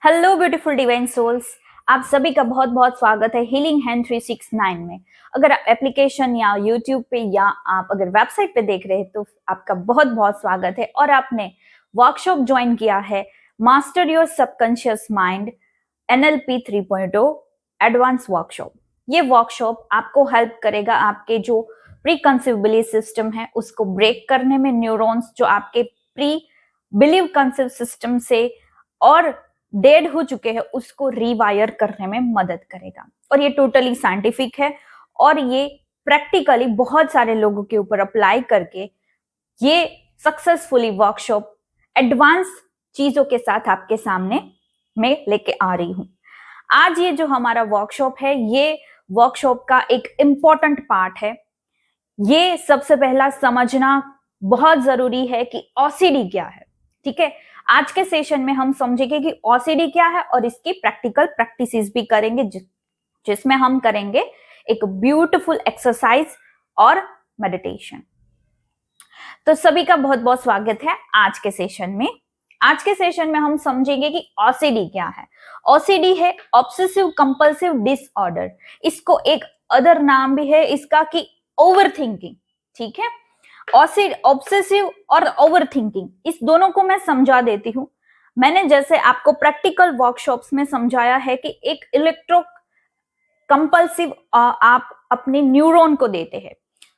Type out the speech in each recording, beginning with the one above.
Hello beautiful divine souls, आप सभी का बहुत बहुत स्वागत है हीलिंग हैंड 369 में। अगर आप एप्लीकेशन या यूट्यूब पे या आप अगर वेबसाइट पे देख रहे हैं तो आपका बहुत बहुत स्वागत है। और आपने वर्कशॉप ज्वाइन किया है master your subconscious mind NLP 3.0 advance workshop. ये वर्कशॉप आपको हेल्प करेगा आपके जो प्री कंसीव बिलीफ सिस्टम है उसको ब्रेक करने में, न्यूरॉन्स जो आपके प्री बिलीव कंसीव सिस्टम से और डेड हो चुके हैं उसको रिवायर करने में मदद करेगा। और ये टोटली साइंटिफिक है और ये प्रैक्टिकली बहुत सारे लोगों के ऊपर अप्लाई करके ये सक्सेसफुली वर्कशॉप एडवांस चीजों के साथ आपके सामने मैं लेके आ रही हूं। आज ये जो हमारा वर्कशॉप है ये वर्कशॉप का एक इम्पॉर्टेंट पार्ट है। ये सबसे पहला समझना बहुत जरूरी है कि OCD क्या है। ठीक है, आज के सेशन में हम समझेंगे कि OCD क्या है और इसकी प्रैक्टिकल प्रैक्टिसेस भी करेंगे जिसमें हम करेंगे एक ब्यूटीफुल एक्सरसाइज और मेडिटेशन। तो सभी का बहुत बहुत स्वागत है आज के सेशन में। आज के सेशन में हम समझेंगे कि OCD क्या है। OCD है ऑब्सेसिव कंपल्सिव डिसऑर्डर। इसको एक अदर नाम भी है इसका कि ओवर थिंकिंग। ठीक है, ऑब्सेसिव और ओवर थिंकिंग, इस दोनों को मैं समझा देती हूँ। मैंने जैसे आपको प्रैक्टिकल वर्कशॉप्स में समझाया है कि एक इलेक्ट्रो कंपल्सिव आप अपने न्यूरॉन को देते हैं।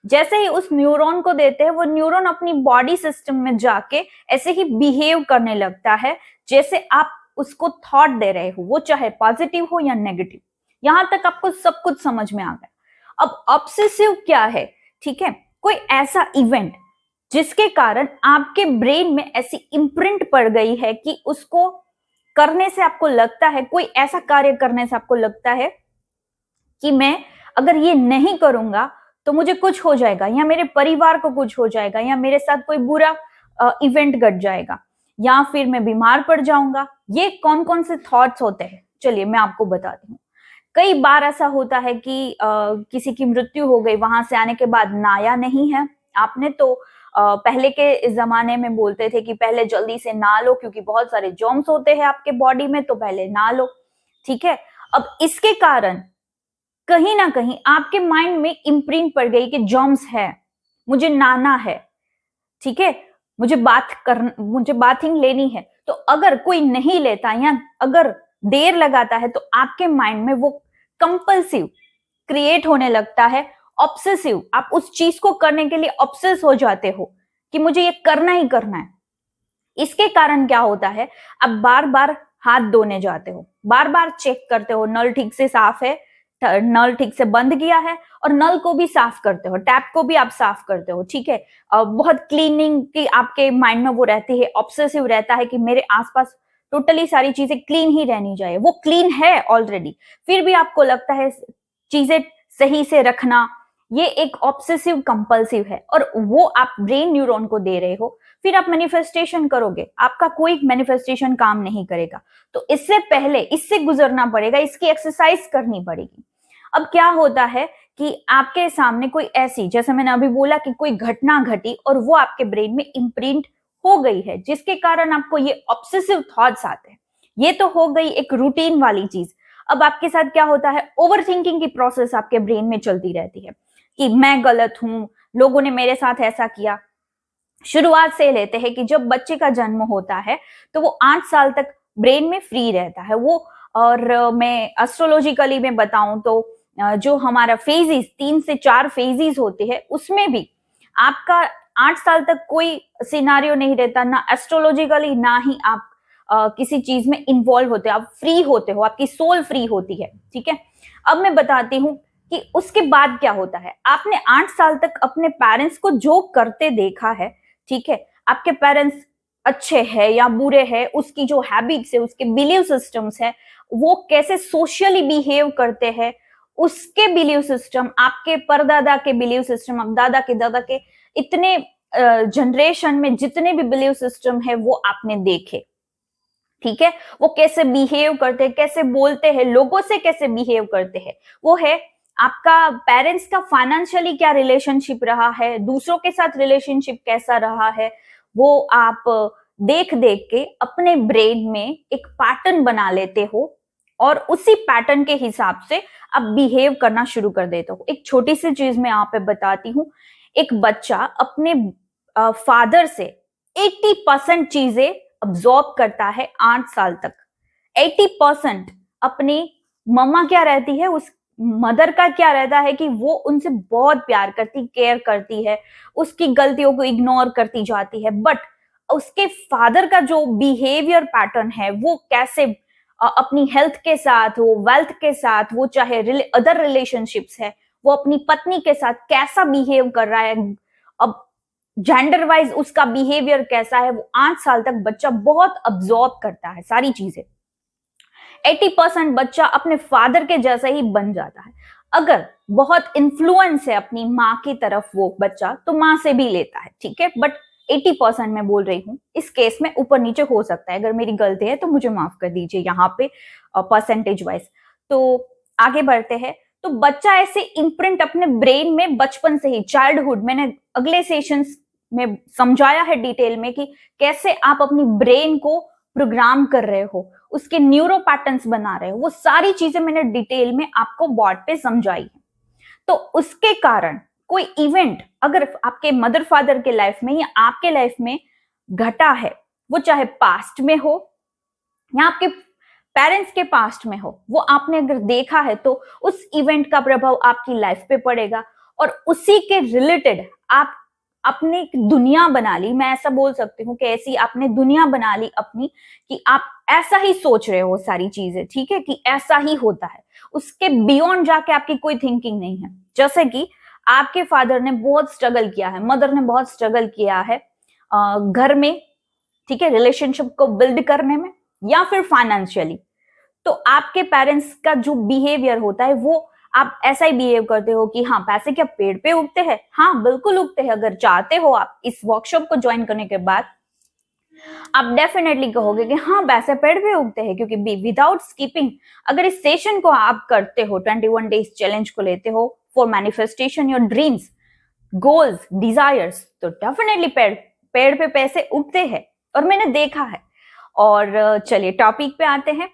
जैसे ही उस न्यूरॉन को देते हैं वो न्यूरॉन अपनी बॉडी सिस्टम में जाके ऐसे ही बिहेव करने लगता है जैसे आप उसको थॉट दे रहे हो, वो चाहे पॉजिटिव हो या नेगेटिव। यहां तक आपको सब कुछ समझ में आ गया। अब ऑब्सेसिव क्या है? ठीक है, कोई ऐसा इवेंट जिसके कारण आपके ब्रेन में ऐसी इम्प्रिंट पड़ गई है कि उसको करने से आपको लगता है, कोई ऐसा कार्य करने से आपको लगता है कि मैं अगर ये नहीं करूंगा तो मुझे कुछ हो जाएगा या मेरे परिवार को कुछ हो जाएगा या मेरे साथ कोई बुरा इवेंट घट जाएगा या फिर मैं बीमार पड़ जाऊंगा। ये कौन कौन से थॉट्स होते हैं, चलिए मैं आपको बताती हूँ। कई बार ऐसा होता है कि किसी की मृत्यु हो गई, वहां से आने के बाद नाया नहीं है। आपने तो पहले के जमाने में बोलते थे कि पहले जल्दी से नहा लो क्योंकि बहुत सारे जर्म्स होते हैं आपके बॉडी में, तो पहले नहा लो। ठीक है, अब इसके कारण कहीं ना कहीं आपके माइंड में इम्प्रिंट पड़ गई कि जर्म्स है, मुझे नहाना है। ठीक है, मुझे बाथिंग लेनी है। तो अगर कोई नहीं लेता या अगर देर लगाता है तो आपके माइंड में वो कंपल्सिव क्रिएट होने लगता है, ऑब्सेसिव। आप उस चीज को करने के लिए ऑब्सेस हो जाते हो कि मुझे ये करना ही करना है। इसके कारण क्या होता है, आप बार बार हाथ धोने जाते हो, बार बार चेक करते हो नल ठीक से साफ है, नल ठीक से बंद किया है, और नल को भी साफ करते हो, टैप को भी आप साफ करते हो। ठीक है, बहुत क्लीनिंग की आपके माइंड में वो रहती है, ऑब्सेसिव रहता है कि मेरे आसपास टोटली सारी चीजें क्लीन ही रहनी चाहिए। वो क्लीन है ऑलरेडी, फिर भी आपको लगता है चीजें सही से रखना। ये एक ऑब्सेसिव कंपल्सिव है और वो आप ब्रेन न्यूरॉन को दे रहे हो। फिर आप मैनिफेस्टेशन करोगे, आपका कोई मैनिफेस्टेशन काम नहीं करेगा। तो इससे पहले इससे गुजरना पड़ेगा, इसकी एक्सरसाइज करनी पड़ेगी। अब क्या होता है कि आपके सामने कोई ऐसी, जैसे मैंने अभी बोला कि कोई घटना घटी और वो आपके ब्रेन में इम्प्रिंट हो गई है जिसके कारण आपको ये ऑब्सेसिव थॉट्स आते हैं। ये तो हो गई एक रूटीन वाली चीज। अब आपके साथ क्या होता है, ओवर थिंकिंग की प्रोसेस आपके ब्रेन में चलती रहती है कि मैं गलत हूं, लोगों ने मेरे साथ ऐसा किया। शुरुआत से लेते हैं कि जब बच्चे का जन्म होता है तो वो 8 साल तक ब्रेन में फ्री रहता है वो। और मैं एस्ट्रोलॉजिकली में बताऊं तो जो हमारा फेजेस 3 से 4 फेजेस होते हैं उसमें भी आपका 8 साल तक कोई सिनारियो नहीं रहता, ना एस्ट्रोलॉजिकली ना ही आप किसी चीज में इन्वॉल्व होते हो, आप फ्री होते हो, आपकी सोल फ्री होती है। ठीक है, अब मैं बताती हूँ कि उसके बाद क्या होता है। आपने 8 साल तक अपने पेरेंट्स को जो करते देखा है, ठीक है, आपके पेरेंट्स अच्छे हैं या बुरे हैं, उसकी जो हैबिट्स है, उसके बिलीव सिस्टम्स है, वो कैसे सोशली बिहेव करते हैं, उसके बिलीव सिस्टम, आपके परदादा के बिलीव सिस्टम, अब दादा के दादा के, इतने जनरेशन में जितने भी बिलीव सिस्टम है वो आपने देखे। ठीक है, वो कैसे बिहेव करते हैं, कैसे बोलते हैं, लोगों से कैसे बिहेव करते हैं। वो है आपका पेरेंट्स का फाइनेंशियली क्या रिलेशनशिप रहा है, दूसरों के साथ रिलेशनशिप कैसा रहा है, वो आप देख देख के अपने ब्रेन में एक पैटर्न बना लेते हो और उसी पैटर्न के हिसाब से आप बिहेव करना शुरू कर देते हो। एक छोटी सी चीज मैं यहाँ पे बताती हूँ। एक बच्चा अपने फादर से 80% चीजें अब्सॉर्ब करता है 8 साल तक। 80% अपनी मम्मा क्या रहती है, उस मदर का क्या रहता है कि वो उनसे बहुत प्यार करती, केयर करती है, उसकी गलतियों को इग्नोर करती जाती है। बट उसके फादर का जो बिहेवियर पैटर्न है, वो कैसे अपनी हेल्थ के साथ हो, वेल्थ के साथ, वो चाहे अदर रिलेशनशिप्स है, वो अपनी पत्नी के साथ कैसा बिहेव कर रहा है, अब जेंडर वाइज उसका बिहेवियर कैसा है, वो 8 साल तक बच्चा बहुत अब्सॉर्ब करता है सारी चीजें। 80% बच्चा अपने फादर के जैसा ही बन जाता है। अगर बहुत इन्फ्लुएंस है अपनी माँ की तरफ वो बच्चा, तो माँ से भी लेता है, ठीक है। बट 80% मैं बोल रही हूँ, इस केस में ऊपर नीचे हो सकता है, अगर मेरी गलती है तो मुझे माफ कर दीजिए यहाँ पे परसेंटेज वाइज। तो आगे बढ़ते हैं। तो बच्चा ऐसे इम्प्रिंट अपने ब्रेन में बचपन से ही, चाइल्डहुड, मैंने अगले सेशंस में समझाया है डिटेल में कि कैसे आप अपनी ब्रेन को प्रोग्राम कर रहे हो, उसके न्यूरो पैटर्न्स बना रहे हो, वो सारी चीजें मैंने डिटेल में आपको बोर्ड पे समझाई है। तो उसके कारण कोई इवेंट अगर आपके मदर फादर के लाइफ में या आपके लाइफ में घटा है, वो चाहे पास्ट में हो या आपके पेरेंट्स के पास्ट में हो, वो आपने अगर देखा है, तो उस इवेंट का प्रभाव आपकी लाइफ पे पड़ेगा और उसी के रिलेटेड आप अपनी एक दुनिया बना ली। मैं ऐसा बोल सकती हूँ कि ऐसी आपने दुनिया बना ली अपनी, कि आप ऐसा ही सोच रहे हो सारी चीजें, ठीक है, कि ऐसा ही होता है, उसके बियॉन्ड जाके आपकी कोई थिंकिंग नहीं है। जैसे कि आपके फादर ने बहुत स्ट्रगल किया है, मदर ने बहुत स्ट्रगल किया है घर में, ठीक है, रिलेशनशिप को बिल्ड करने में या फिर फाइनेंशियली, तो आपके पेरेंट्स का जो बिहेवियर होता है, वो आप ऐसा ही बिहेव करते हो कि हाँ, पैसे क्या पेड़ पे उगते हैं? हाँ, बिल्कुल उगते हैं। अगर चाहते हो आप इस वर्कशॉप को ज्वाइन करने के बाद, आप डेफिनेटली कहोगे कि हाँ, पैसे पेड़ पे उगते हैं, क्योंकि विदाउट स्किपिंग अगर इस सेशन को आप करते हो, 21 डेज चैलेंज को लेते हो for manifestation your dreams, goals, desires, तो डेफिनेटली पेड़ पे पैसे उगते हैं और मैंने देखा है। और चलिए टॉपिक पे आते हैं।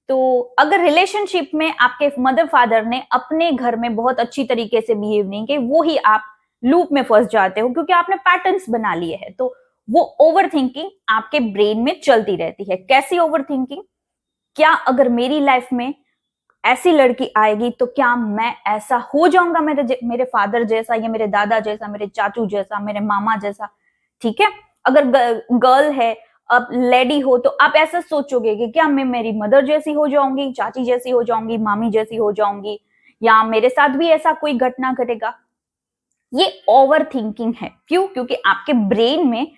तो अगर रिलेशनशिप में आपके मदर फादर ने अपने घर में बहुत अच्छी तरीके से बिहेव नहीं किया, वो ही आप लूप में फंस जाते हो, क्योंकि आपने पैटर्न्स बना लिए हैं। तो वो ओवर थिंकिंग आपके ब्रेन में चलती रहती है। कैसी ओवर थिंकिंग? क्या अगर मेरी लाइफ में ऐसी लड़की आएगी तो क्या मैं ऐसा हो जाऊंगा मेरे फादर जैसा, या मेरे दादा जैसा, मेरे चाचू जैसा, मेरे मामा जैसा, ठीक है। अगर गर्ल है, अब लेडी हो, तो आप ऐसा सोचोगे कि क्या मैं मेरी मदर जैसी हो जाऊंगी, चाची जैसी हो जाऊंगी, मामी जैसी हो जाऊंगी, या मेरे साथ भी ऐसा कोई घटना घटेगा। ये ओवर थिंकिंग है। क्यों? क्योंकि आपके ब्रेन में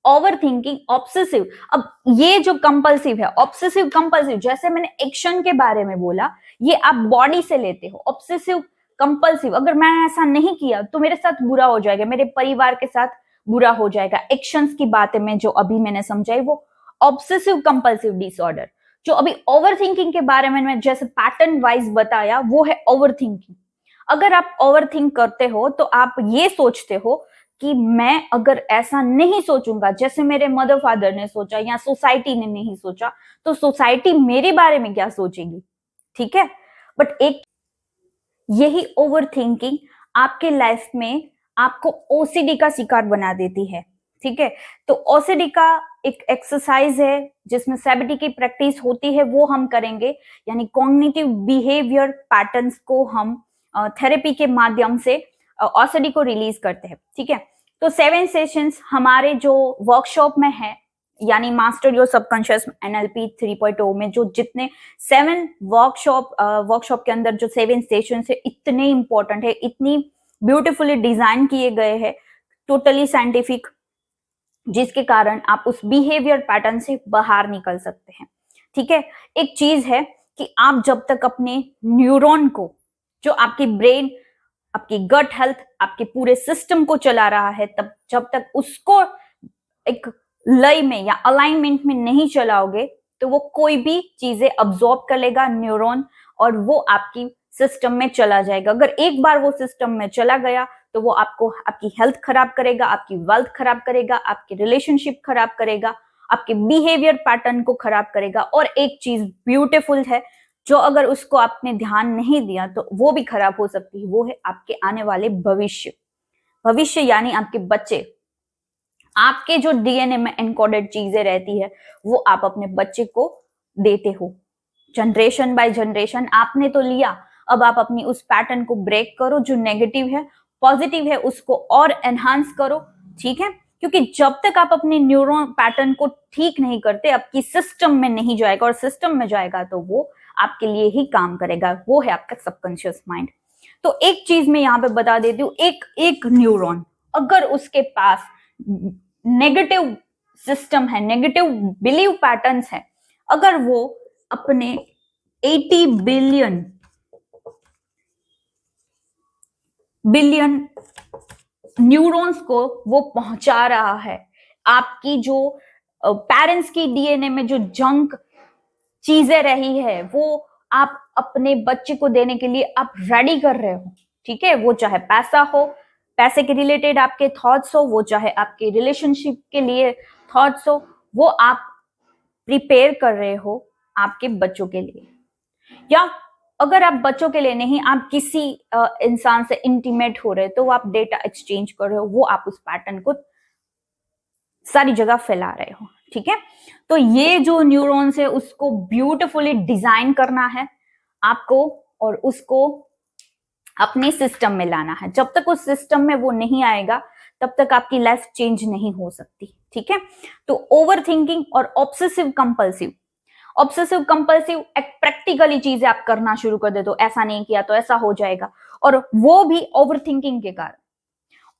ओवर थिंकिंग, ऑब्सेसिव, अब ये जो कंपल्सिव है, ऑब्सेसिव कंपल्सिव, जैसे मैंने एक्शन के बारे में बोला, ये आप बॉडी से लेते हो। ऑब्सेसिव कंपल्सिव, अगर मैं ऐसा नहीं किया तो मेरे साथ बुरा हो जाएगा, मेरे परिवार के साथ बुरा हो जाएगा। एक्शंस की बातें में जो अभी मैंने समझाई, वो ऑब्सेसिव कंपल्सिव डिसऑर्डर। जो अभी ओवर थिंकिंग के बारे में मैं जैसे पैटर्न वाइज बताया, वो है ओवर थिंकिंग। अगर आप ओवर थिंक करते हो तो आप ये सोचते हो कि मैं अगर ऐसा नहीं सोचूंगा जैसे मेरे मदर फादर ने सोचा या सोसाइटी ने नहीं सोचा, तो सोसाइटी मेरे बारे में क्या सोचेगी, ठीक है। बट एक यही ओवर थिंकिंग आपके लाइफ में आपको ओसीडी का शिकार बना देती है, ठीक है। तो ओसीडी का एक एक्सरसाइज है जिसमें सीबीटी की प्रैक्टिस होती है, वो हम करेंगे, यानी कॉग्निटिव बिहेवियर पैटर्न्स को हम थेरेपी के माध्यम से ओसीडी को रिलीज करते हैं, ठीक है। तो 7 सेशंस हमारे जो वर्कशॉप में है, यानी मास्टर योर सबकॉन्शियस एनएलपी 3.0 में जो जितने 7 वर्कशॉप के अंदर जो 7 सेशन है, इतने इंपॉर्टेंट है, इतनी ब्यूटीफुली डिजाइन किए गए हैं, टोटली साइंटिफिक, जिसके कारण आप उस बिहेवियर पैटर्न से बाहर निकल सकते हैं, ठीक है। एक चीज है कि आप जब तक अपने न्यूरॉन को, जो आपकी ब्रेन, आपकी गट हेल्थ, आपके पूरे सिस्टम को चला रहा है, तब जब तक उसको एक लय में या अलाइनमेंट में नहीं चलाओगे, तो वो कोई भी चीजें अब्सॉर्ब कर लेगा न्यूरॉन, और वो आपकी सिस्टम में चला जाएगा। अगर एक बार वो सिस्टम में चला गया तो वो आपको, आपकी हेल्थ खराब करेगा, आपकी वेल्थ खराब करेगा, आपकी रिलेशनशिप खराब करेगा, आपके बिहेवियर पैटर्न को खराब करेगा। और एक चीज ब्यूटीफुल है जो अगर उसको आपने ध्यान नहीं दिया तो वो भी खराब हो सकती है, वो है आपके आने वाले भविष्य। भविष्य यानी आपके बच्चे। आपके जो डीएनए में एनकोडेड चीजें रहती है वो आप अपने बच्चे को देते हो। जनरेशन बाय जनरेशन आपने तो लिया, अब आप अपनी उस पैटर्न को ब्रेक करो। जो नेगेटिव है, पॉजिटिव है, उसको और एनहांस करो। ठीक है, क्योंकि जब तक आप अपने न्यूरॉन पैटर्न को ठीक नहीं करते, आपकी सिस्टम में नहीं जाएगा, और सिस्टम में जाएगा तो वो आपके लिए ही काम करेगा, वो है आपका सबकॉन्शियस माइंड। तो एक चीज मैं यहाँ पे बता देती हूँ, एक न्यूरॉन अगर उसके पास नेगेटिव सिस्टम है, नेगेटिव बिलीव पैटर्न्स है, अगर वो अपने 80 बिलियन न्यूरॉन्स को वो पहुंचा रहा है, आपकी जो पेरेंट्स की डीएनए में जो जंक चीजें रही है वो आप अपने बच्चे को देने के लिए आप रेडी कर रहे हो। ठीक है, वो चाहे पैसा हो, पैसे के रिलेटेड आपके थॉट्स हो, वो चाहे आपके रिलेशनशिप के लिए थॉट्स हो, वो आप प्रिपेयर कर रहे हो आपके बच्चों के लिए। या अगर आप बच्चों के लिए नहीं, आप किसी इंसान से इंटीमेट हो रहे, तो आप डेटा एक्सचेंज कर रहे हो, वो आप उस पैटर्न को सारी जगह फैला रहे हो। ठीक है, तो ये जो न्यूरॉन्स है उसको ब्यूटीफुली डिजाइन करना है आपको, और उसको अपने सिस्टम में लाना है। जब तक उस सिस्टम में वो नहीं आएगा तब तक आपकी लाइफ चेंज नहीं हो सकती। ठीक है, तो ओवर थिंकिंग और ऑब्सेसिव कंपल्सिव। ऑब्सेसिव कंपल्सिव एक प्रैक्टिकली चीजें आप करना शुरू कर दे, तो ऐसा नहीं किया तो ऐसा हो जाएगा, और वो भी ओवर थिंकिंग के कारण।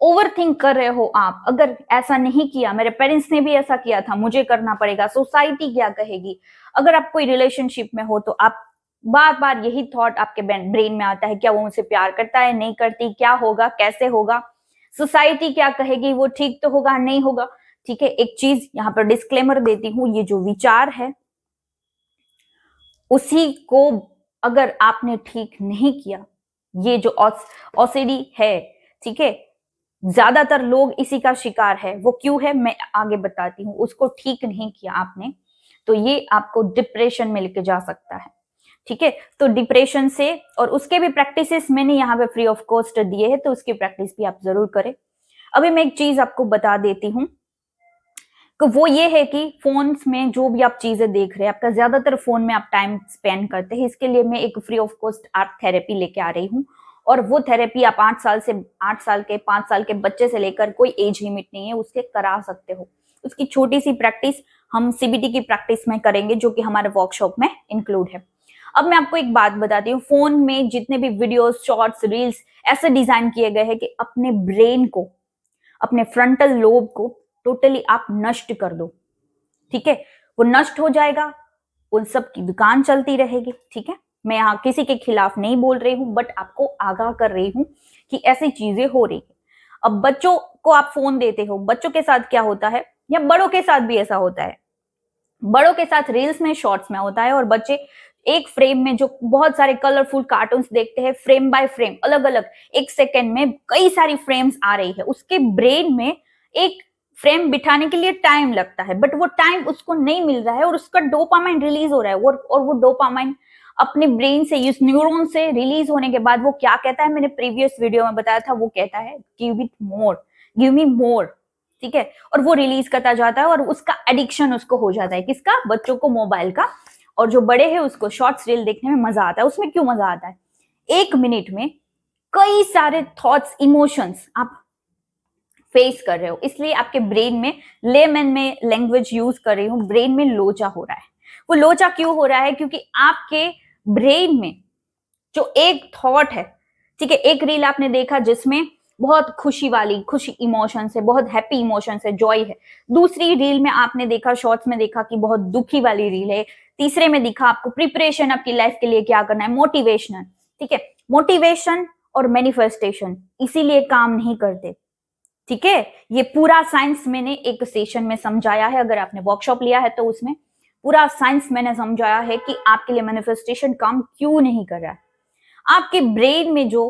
ओवर थिंक कर रहे हो आप, अगर ऐसा नहीं किया, मेरे पेरेंट्स ने भी ऐसा किया था, मुझे करना पड़ेगा, सोसाइटी क्या कहेगी। अगर आप कोई रिलेशनशिप में हो तो आप बार बार यही थॉट आपके ब्रेन में आता है, क्या वो मुझसे प्यार करता है, नहीं करती, क्या होगा, कैसे होगा, सोसाइटी क्या कहेगी, वो ठीक तो होगा, नहीं होगा। ठीक है, एक चीज यहाँ पर डिस्क्लेमर देती हूँ, ये जो विचार है उसी को अगर आपने ठीक नहीं किया, ये जो ओसीडी है, ठीक है, ज्यादातर लोग इसी का शिकार है। वो क्यों है मैं आगे बताती हूँ। उसको ठीक नहीं किया आपने तो ये आपको डिप्रेशन में लेके जा सकता है। ठीक है, तो डिप्रेशन से, और उसके भी प्रैक्टिसेस मैंने यहाँ पे फ्री ऑफ कॉस्ट दिए हैं, तो उसकी प्रैक्टिस भी आप जरूर करें। अभी मैं एक चीज आपको बता देती हूँ, तो वो ये है कि फोन्स में जो भी आप चीजें देख रहे हैं, आपका ज्यादातर फोन में आप टाइम स्पेंड करते हैं, इसके लिए मैं एक free of cost art therapy लेके आ रही हूँ। और वो थेरेपी आप 8 साल के 5 साल के बच्चे से लेकर, कोई एज लिमिट नहीं है, उससे करा सकते हो। उसकी छोटी सी प्रैक्टिस हम सीबीटी की प्रैक्टिस में करेंगे, जो कि हमारे वर्कशॉप में इंक्लूड है। अब मैं आपको एक बात बताती हूँ, फोन में जितने भी वीडियोस, शॉर्ट्स, रील्स ऐसे डिजाइन किए गए हैं कि अपने ब्रेन को, अपने फ्रंटल लोब को टोटली आप नष्ट कर दो। ठीक है, वो नष्ट हो जाएगा, उन सब की दुकान चलती रहेगी। ठीक है, मैं यहाँ किसी के खिलाफ नहीं बोल रही हूँ, बट आपको आगाह कर रही हूँ कि ऐसी चीजें हो रही है। अब बच्चों को आप फोन देते हो, बच्चों के साथ क्या होता है, या बड़ों के साथ भी ऐसा होता है। बड़ों के साथ रील्स में, शॉर्ट्स में होता है, और बच्चे एक फ्रेम में जो बहुत सारे कलरफुल कार्टून्स देखते हैं, फ्रेम बाय फ्रेम, अलग अलग, एक सेकेंड में कई सारी फ्रेम्स आ रही है, उसके ब्रेन में एक फ्रेम बिठाने के लिए टाइम लगता है, बट वो टाइम उसको नहीं मिल रहा है, और उसका डोपामाइन रिलीज हो रहा है, और वो डोपामाइन अपने ब्रेन से, इस न्यूरॉन से रिलीज होने के बाद वो क्या कहता है, मैंने प्रीवियस वीडियो में बताया था, वो कहता है give it more, give me more. ठीक है, और वो रिलीज करता जाता है, और उसका एडिक्शन उसको हो जाता है, किसका, बच्चों को मोबाइल का। और जो बड़े हैं उसको शॉर्ट्स रील देखने में मजा आता है। उसमें क्यों मजा आता है, 1 मिनट में कई सारे थॉट्स, इमोशंस आप फेस कर रहे हो, इसलिए आपके ब्रेन में, लेमन में लैंग्वेज यूज कर रही हूँ, ब्रेन में लोचा हो रहा है। वो लोचा क्यों हो रहा है, क्योंकि आपके ब्रेन में जो एक थॉट है, ठीक है, एक रील आपने देखा जिसमें बहुत खुशी वाली, खुशी इमोशन है, बहुत हैप्पी इमोशन है, जॉय है। दूसरी रील में आपने देखा, शॉर्ट्स में देखा कि बहुत दुखी वाली रील है। तीसरे में दिखा आपको प्रिपरेशन, आपकी लाइफ के लिए क्या करना है, मोटिवेशनल। ठीक है, मोटिवेशन और मैनिफेस्टेशन इसीलिए काम नहीं करते। ठीक है, ये पूरा साइंस मैंने एक सेशन में समझाया है, अगर आपने वर्कशॉप लिया है तो उसमें पूरा साइंस मैंने समझाया है कि आपके लिए मैनिफेस्टेशन काम क्यों नहीं कर रहा है। आपके ब्रेन में जो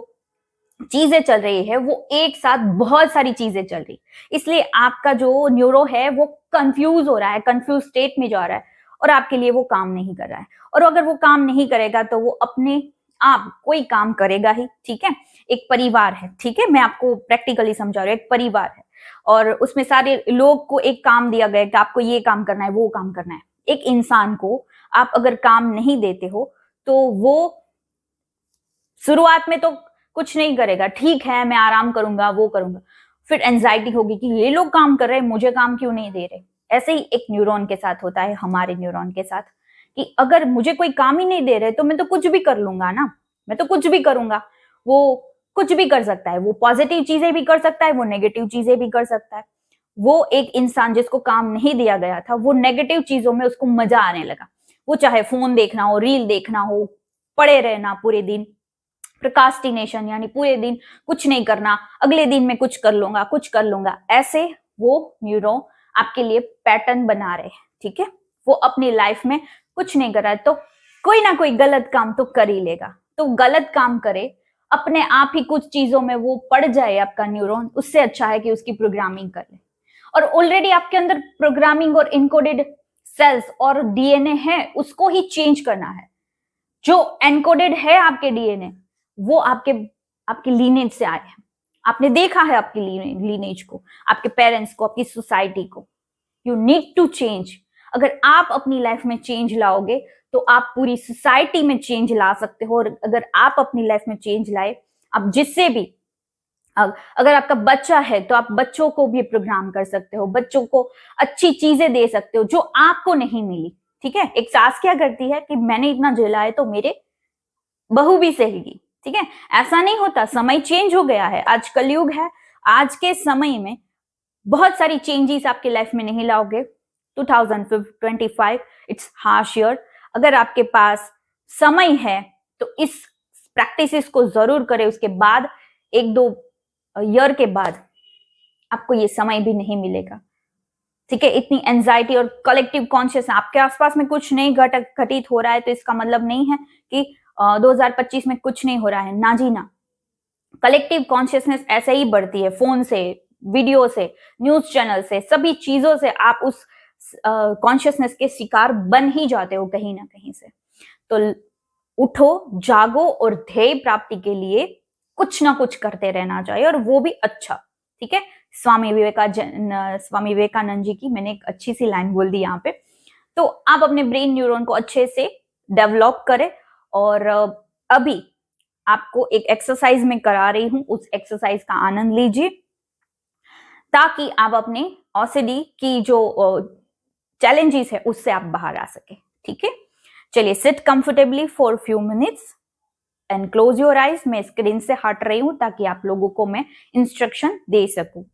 चीजें चल रही है वो एक साथ बहुत सारी चीजें चल रही, इसलिए आपका जो न्यूरो है वो कंफ्यूज हो रहा है, कंफ्यूज स्टेट में जा रहा है और आपके लिए वो काम नहीं कर रहा है। और अगर वो काम नहीं करेगा तो वो अपने आप कोई काम करेगा ही, ठीक है। एक परिवार है, ठीक है, मैं आपको प्रैक्टिकली समझा रही हूँ, एक परिवार है और उसमें सारे लोग को एक काम दिया गया कि आपको ये काम करना है, वो काम करना है। एक इंसान को आप अगर काम नहीं देते हो तो वो शुरुआत में तो कुछ नहीं करेगा, ठीक है मैं आराम करूंगा, वो करूंगा, फिर एंजाइटी होगी कि ये लोग काम कर रहे हैं, मुझे काम क्यों नहीं दे रहे। ऐसे ही एक न्यूरॉन के साथ होता है, हमारे न्यूरॉन के साथ, कि अगर मुझे कोई काम ही नहीं दे रहे तो मैं तो कुछ भी कर लूंगा ना, मैं तो कुछ भी करूंगा। वो कुछ भी कर सकता है, वो पॉजिटिव चीजें भी कर सकता है, वो नेगेटिव चीजें भी कर सकता है। वो एक इंसान जिसको काम नहीं दिया गया था, वो नेगेटिव चीजों में उसको मजा आने लगा। वो चाहे फोन देखना हो, रील देखना हो, पड़े रहना पूरे दिन, प्रोकास्टिनेशन यानी पूरे दिन कुछ नहीं करना, अगले दिन में कुछ कर लूंगा, कुछ कर लूंगा, ऐसे वो न्यूरो आपके लिए पैटर्न बना रहे हैं, ठीक है। वो अपनी लाइफ में कुछ नहीं कर रहा है तो कोई ना कोई गलत काम तो कर ही लेगा, तो गलत काम करे, अपने आप ही कुछ चीजों में वो पड़ जाए आपका न्यूरॉन, उससे अच्छा है कि उसकी प्रोग्रामिंग कर ले। और ऑलरेडी आपके अंदर प्रोग्रामिंग और इनकोडेड सेल्स और डीएनए है, उसको ही चेंज करना है। जो एनकोडेड है आपके डीएनए वो आपके आपके लीनेज से आए हैं, आपने देखा है आपकी लीनेज को, आपके पेरेंट्स को, आपकी सोसाइटी को। You need to change. अगर आप अपनी लाइफ में चेंज लाओगे तो आप पूरी सोसाइटी में चेंज ला सकते हो। और अगर आप अपनी लाइफ में चेंज लाए, आप जिससे भी, अगर आपका बच्चा है तो आप बच्चों को भी प्रोग्राम कर सकते हो, बच्चों को अच्छी चीजें दे सकते हो जो आपको नहीं मिली, ठीक है। एक सास क्या करती है कि मैंने इतना झेला है तो मेरे बहू भी सहेगी, ठीक है। ऐसा नहीं होता, समय चेंज हो गया है, आज कलयुग है। आज के समय में बहुत सारी चेंजेस आपके लाइफ में नहीं लाओगे। 2025 इट्स हार्श ईयर। अगर आपके पास समय है तो इस प्रैक्टिसेस को जरूर करें, उसके बाद एक दो ईयर के बाद आपको ये समय भी नहीं मिलेगा, ठीक है। इतनी एंजाइटी और कलेक्टिव कॉन्शियस आपके आसपास में कुछ नहीं घटित हो रहा है तो इसका मतलब नहीं है कि 2025 में कुछ नहीं हो रहा है, ना जी ना। कलेक्टिव कॉन्शियसनेस ऐसे ही बढ़ती है, फोन से, वीडियो से, न्यूज चैनल से, सभी चीजों से आप उस कॉन्शियसनेस के शिकार बन ही जाते हो कहीं ना कहीं से। तो उठो, जागो और ध्येय प्राप्ति के लिए कुछ ना कुछ करते रहना चाहिए, और वो भी अच्छा, ठीक है। स्वामी विवेकानंद जी की मैंने एक अच्छी सी लाइन बोल दी यहाँ पे। तो आप अपने ब्रेन न्यूरॉन को अच्छे से डेवलप करें। और अभी आपको एक एक्सरसाइज में करा रही हूं, उस एक्सरसाइज का आनंद लीजिए ताकि आप अपने ओसीडी की जो चैलेंजेस है उससे आप बाहर आ सके, ठीक है। चलिए, seat comfortably for few minutes and close your eyes. मैं स्क्रीन से हट रही हूं ताकि आप लोगों को मैं इंस्ट्रक्शन दे सकूं।